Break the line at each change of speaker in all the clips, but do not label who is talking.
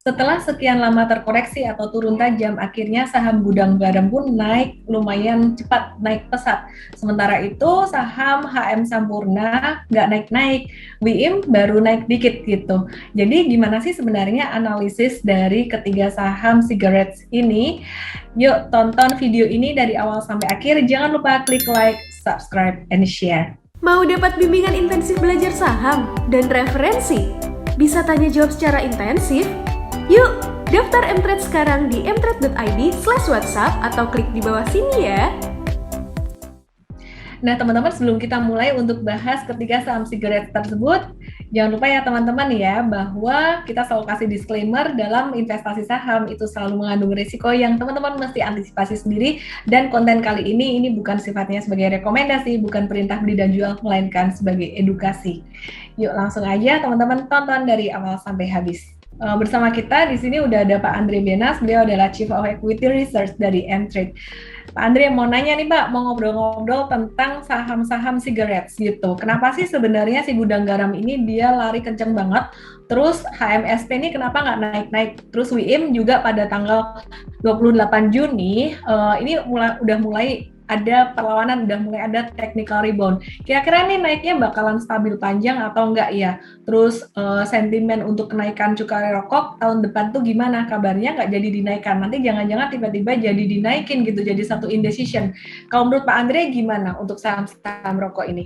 Setelah sekian lama terkoreksi atau turun tajam, akhirnya saham Gudang Garam pun naik lumayan cepat, naik pesat. Sementara itu saham HM Sampurna nggak naik-naik, WIM baru naik dikit gitu. Jadi gimana sih sebenarnya analisis dari ketiga saham cigarettes ini? Yuk tonton video ini dari awal sampai akhir. Jangan lupa klik like, subscribe, and share.
Mau dapat bimbingan intensif belajar saham dan referensi? Bisa tanya jawab secara intensif? Yuk, daftar Mtrade sekarang di mtrade.id/whatsapp atau klik di bawah sini ya.
Nah, teman-teman, sebelum kita mulai untuk bahas ketiga saham cigarette tersebut, jangan lupa ya teman-teman ya, bahwa kita selalu kasih disclaimer dalam investasi saham itu selalu mengandung risiko yang teman-teman mesti antisipasi sendiri, dan konten kali ini bukan sifatnya sebagai rekomendasi, bukan perintah beli dan jual, melainkan sebagai edukasi. Yuk langsung aja teman-teman tonton dari awal sampai habis. Bersama kita di sini udah ada Pak Andre Benas, beliau adalah Chief of Equity Research dari Mtrade. Pak Andre mau nanya nih Pak, mau ngobrol-ngobrol tentang saham-saham cigarettes gitu. Kenapa sih sebenarnya si Gudang Garam ini dia lari kenceng banget, terus HMSP ini kenapa nggak naik-naik, terus WIM juga pada tanggal 28 Juni ini udah mulai ada perlawanan, udah mulai ada technical rebound. Kira-kira nih naiknya bakalan stabil panjang atau enggak ya? Terus sentimen untuk kenaikan cukai rokok tahun depan tuh gimana? Kabarnya nggak jadi dinaikkan. Nanti jangan-jangan tiba-tiba jadi dinaikin gitu, jadi satu indecision. Kalau menurut Pak Andre gimana untuk saham-saham rokok ini?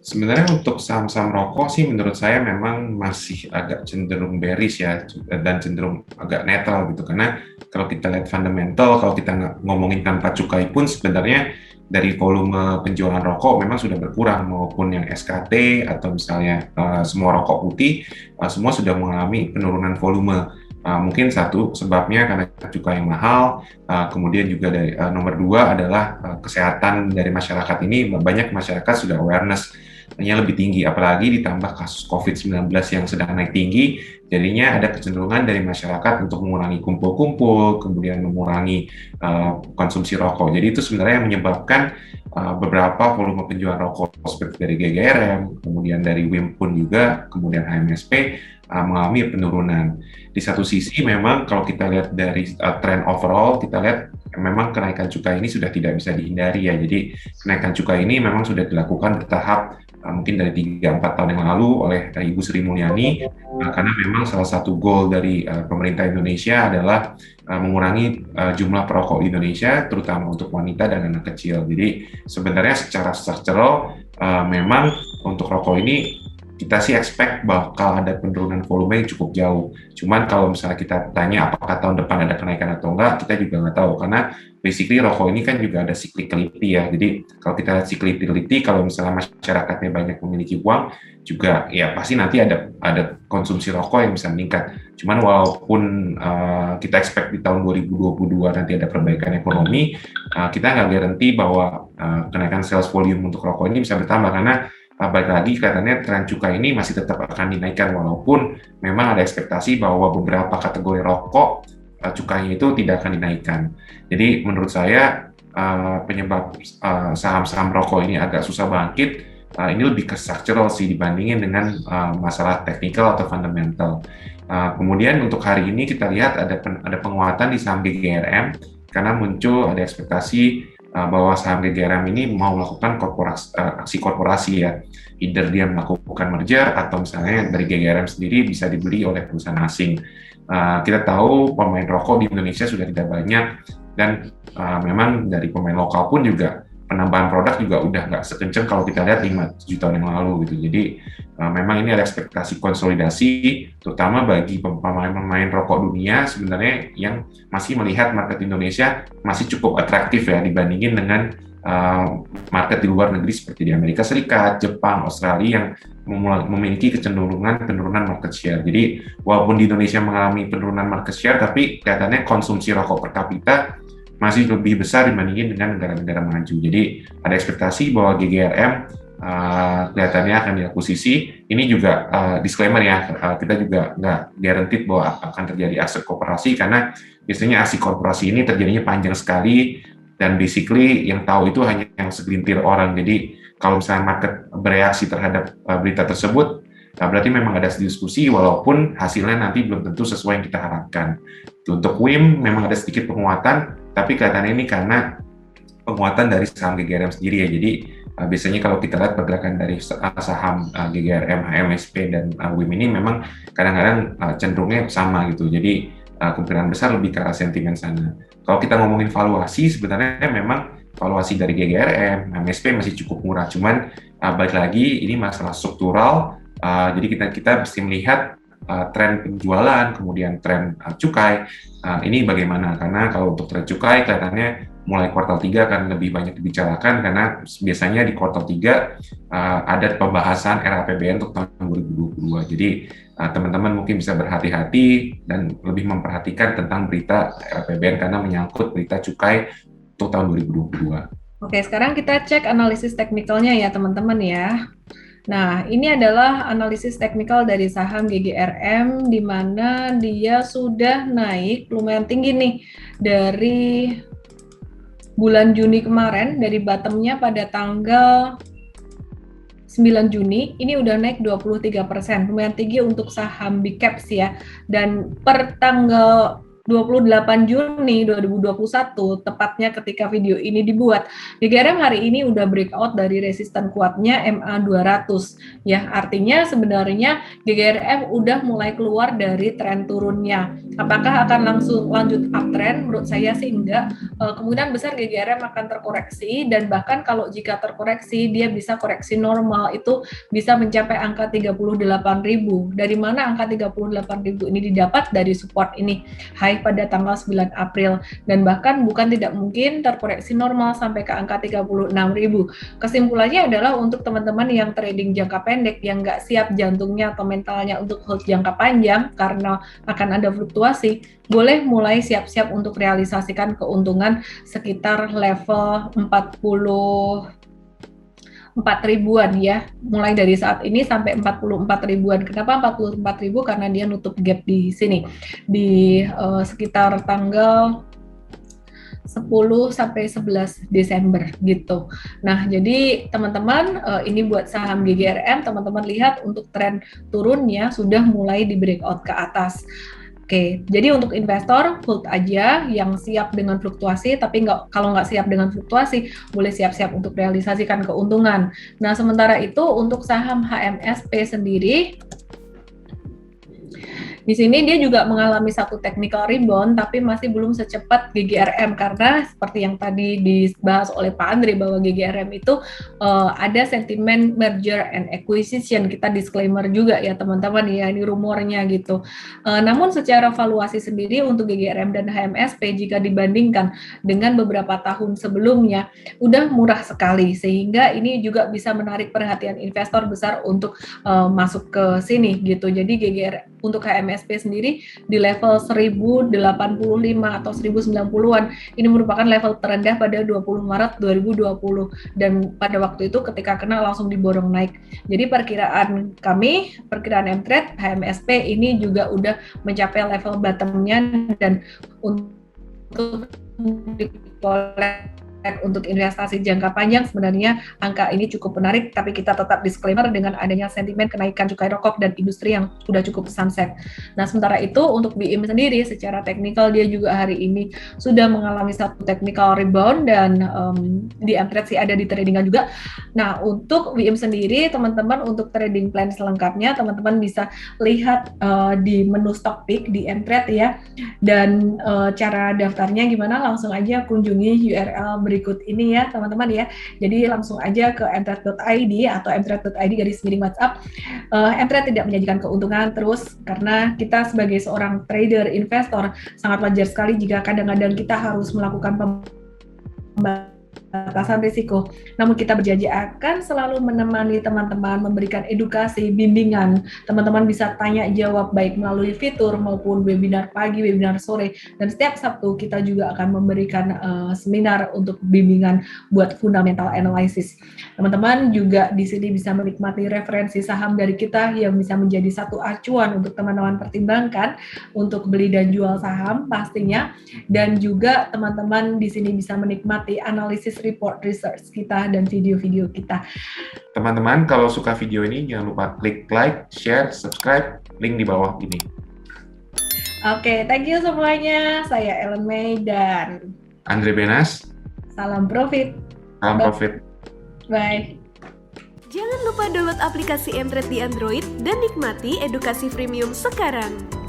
Sebenarnya untuk saham-saham rokok sih menurut saya memang masih agak cenderung bearish ya, dan cenderung agak netral gitu, karena kalau kita lihat fundamental, kalau kita ngomongin tanpa cukai pun sebenarnya dari volume penjualan rokok memang sudah berkurang, maupun yang SKT atau misalnya semua rokok putih semua sudah mengalami penurunan volume. Mungkin satu sebabnya karena cukai yang mahal, kemudian juga dari nomor dua adalah kesehatan dari masyarakat ini, banyak masyarakat sudah awareness-nya lebih tinggi, apalagi ditambah kasus COVID-19 yang sedang naik tinggi, jadinya ada kecenderungan dari masyarakat untuk mengurangi kumpul-kumpul, kemudian mengurangi konsumsi rokok. Jadi itu sebenarnya yang menyebabkan beberapa volume penjualan rokok seperti dari GGRM, kemudian dari WIM pun juga, kemudian HMSP mengalami penurunan. Di satu sisi memang kalau kita lihat dari tren overall, kita lihat memang kenaikan cukai ini sudah tidak bisa dihindari ya. Jadi kenaikan cukai ini memang sudah dilakukan bertahap, mungkin dari 3-4 tahun yang lalu oleh Ibu Sri Mulyani, karena memang salah satu goal dari pemerintah Indonesia adalah mengurangi jumlah perokok di Indonesia, terutama untuk wanita dan anak kecil. Jadi sebenarnya secara structural memang untuk rokok ini kita sih expect bakal ada penurunan volume yang cukup jauh. Cuman kalau misalnya kita tanya apakah tahun depan ada kenaikan atau enggak, kita juga nggak tahu, karena basically rokok ini kan juga ada cyclicality ya. Jadi kalau kita lihat cyclicality, kalau misalnya masyarakatnya banyak memiliki uang, juga ya pasti nanti ada konsumsi rokok yang bisa meningkat. Cuman walaupun kita expect di tahun 2022 nanti ada perbaikan ekonomi, kita nggak garanti bahwa kenaikan sales volume untuk rokok ini bisa bertambah, karena balik lagi katanya tren cukai ini masih tetap akan dinaikkan, walaupun memang ada ekspektasi bahwa beberapa kategori rokok cukainya itu tidak akan dinaikkan. Jadi menurut saya penyebab saham-saham rokok ini agak susah bangkit, ini lebih ke structural sih dibandingin dengan masalah teknikal atau fundamental. Kemudian untuk hari ini kita lihat ada penguatan di saham GGRM, karena muncul ada ekspektasi bahwa saham GGRM ini mau melakukan aksi korporasi ya, either dia melakukan merger atau misalnya dari GGRM sendiri bisa dibeli oleh perusahaan asing. Kita tahu pemain rokok di Indonesia sudah tidak banyak, dan memang dari pemain lokal pun juga penambahan produk juga udah nggak sekencang kalau kita lihat 5-7 tahun yang lalu gitu. Jadi memang ini ada ekspektasi konsolidasi, terutama bagi pemain rokok dunia sebenarnya yang masih melihat market Indonesia masih cukup atraktif ya dibandingin dengan market di luar negeri seperti di Amerika Serikat, Jepang, Australia yang memiliki kecenderungan penurunan market share. Jadi walaupun di Indonesia mengalami penurunan market share, tapi kelihatannya konsumsi rokok per kapita masih lebih besar dibandingin dengan negara-negara maju. Jadi ada ekspektasi bahwa GGRM kelihatannya akan diakuisisi. Ini juga disclaimer ya, kita juga nggak guaranteed bahwa akan terjadi aksi korporasi, karena biasanya aksi korporasi ini terjadinya panjang sekali, dan basically yang tahu itu hanya yang segelintir orang. Jadi kalau misalnya market bereaksi terhadap berita tersebut, berarti memang ada diskusi walaupun hasilnya nanti belum tentu sesuai yang kita harapkan. Untuk WIM memang ada sedikit penguatan, tapi kelihatannya ini karena penguatan dari saham GGRM sendiri ya. Jadi biasanya kalau kita lihat pergerakan dari saham GGRM, HMSP, dan WIM ini memang kadang-kadang cenderungnya sama gitu. Jadi kemungkinan besar lebih ke arah sentimen sana. Kalau kita ngomongin valuasi, sebenarnya memang valuasi dari GGRM, HMSP masih cukup murah. Cuman balik lagi ini masalah struktural. Jadi kita mesti melihat tren penjualan, kemudian tren cukai. Ini bagaimana? Karena kalau untuk tren cukai kelihatannya mulai kuartal 3 akan lebih banyak dibicarakan karena biasanya di kuartal 3 ada pembahasan RAPBN untuk tahun 2022. Jadi teman-teman mungkin bisa berhati-hati dan lebih memperhatikan tentang berita RAPBN karena menyangkut berita cukai untuk tahun 2022.
Oke, sekarang kita cek analisis teknikalnya ya teman-teman ya. Nah, ini adalah analisis teknikal dari saham GGRM di mana dia sudah naik lumayan tinggi nih dari bulan Juni kemarin, dari bottomnya pada tanggal 9 Juni, ini udah naik 23%, lumayan tinggi untuk saham big caps ya. Dan per tanggal 28 Juni 2021, tepatnya ketika video ini dibuat, GGRM hari ini udah breakout dari resisten kuatnya MA200 ya. Artinya sebenarnya GGRM udah mulai keluar dari tren turunnya. Apakah akan langsung lanjut uptrend? Menurut saya sih enggak. Kemungkinan besar GGRM akan terkoreksi, dan bahkan kalau jika terkoreksi dia bisa koreksi normal itu bisa mencapai angka 38.000. Dari mana angka 38.000 ini didapat? Dari support ini pada tanggal 9 April, dan bahkan bukan tidak mungkin terkoreksi normal sampai ke angka 36.000. Kesimpulannya adalah untuk teman-teman yang trading jangka pendek yang nggak siap jantungnya atau mentalnya untuk hold jangka panjang karena akan ada fluktuasi, boleh mulai siap-siap untuk realisasikan keuntungan sekitar level 4 ribuan ya, mulai dari saat ini sampai 44 ribuan. Kenapa 44 ribu? Karena dia nutup gap di sini di sekitar tanggal 10 sampai 11 Desember gitu. Nah, jadi teman-teman ini buat saham GGRM, teman-teman lihat untuk tren turunnya sudah mulai di breakout ke atas. Oke, jadi untuk investor hold aja yang siap dengan fluktuasi, tapi kalau nggak siap dengan fluktuasi, boleh siap-siap untuk realisasikan keuntungan. Nah, sementara itu untuk saham HMSP sendiri, di sini dia juga mengalami satu technical rebound, tapi masih belum secepat GGRM karena seperti yang tadi dibahas oleh Pak Andre bahwa GGRM itu ada sentimen merger and acquisition. Kita disclaimer juga ya teman-teman ya, ini rumornya gitu. Namun secara valuasi sendiri untuk GGRM dan HMSP jika dibandingkan dengan beberapa tahun sebelumnya udah murah sekali, sehingga ini juga bisa menarik perhatian investor besar untuk masuk ke sini gitu. Jadi GGRM untuk HMSP sendiri di level 1085 atau 1090-an. Ini merupakan level terendah pada 20 Maret 2020, dan pada waktu itu ketika kena langsung diborong naik. Jadi perkiraan MTrade HMSP ini juga udah mencapai level bottom-nya, dan untuk untuk investasi jangka panjang sebenarnya angka ini cukup menarik, tapi kita tetap disclaimer dengan adanya sentimen kenaikan cukai rokok dan industri yang sudah cukup sunset. Nah, sementara itu untuk BIM sendiri secara teknikal dia juga hari ini sudah mengalami satu technical rebound, dan di MTrade sih ada di tradingan juga. Nah, untuk BIM sendiri teman-teman untuk trading plan selengkapnya teman-teman bisa lihat di menu stock pick di MTrade ya. Dan cara daftarnya gimana? Langsung aja kunjungi URL berikut ini ya teman-teman ya. Jadi langsung aja ke mtrade.id atau mtrade.id/WhatsApp. MTrade tidak menyajikan keuntungan terus, karena kita sebagai seorang trader investor sangat wajar sekali jika kadang-kadang kita harus melakukan pembatasan risiko. Namun kita berjanji akan selalu menemani teman-teman, memberikan edukasi, bimbingan. Teman-teman bisa tanya jawab baik melalui fitur maupun webinar pagi, webinar sore, dan setiap Sabtu kita juga akan memberikan seminar untuk bimbingan buat fundamental analysis. Teman-teman juga di sini bisa menikmati referensi saham dari kita yang bisa menjadi satu acuan untuk teman-teman pertimbangkan untuk beli dan jual saham pastinya, dan juga teman-teman di sini bisa menikmati analisis report research kita dan video-video kita.
Teman-teman, kalau suka video ini jangan lupa klik like, share, subscribe, link di bawah ini.
Oke, thank you semuanya. Saya Ellen May dan
Andre Benas.
salam profit.
Salam profit.
Bye.
Jangan lupa download aplikasi Mtrade di Android dan nikmati edukasi premium sekarang.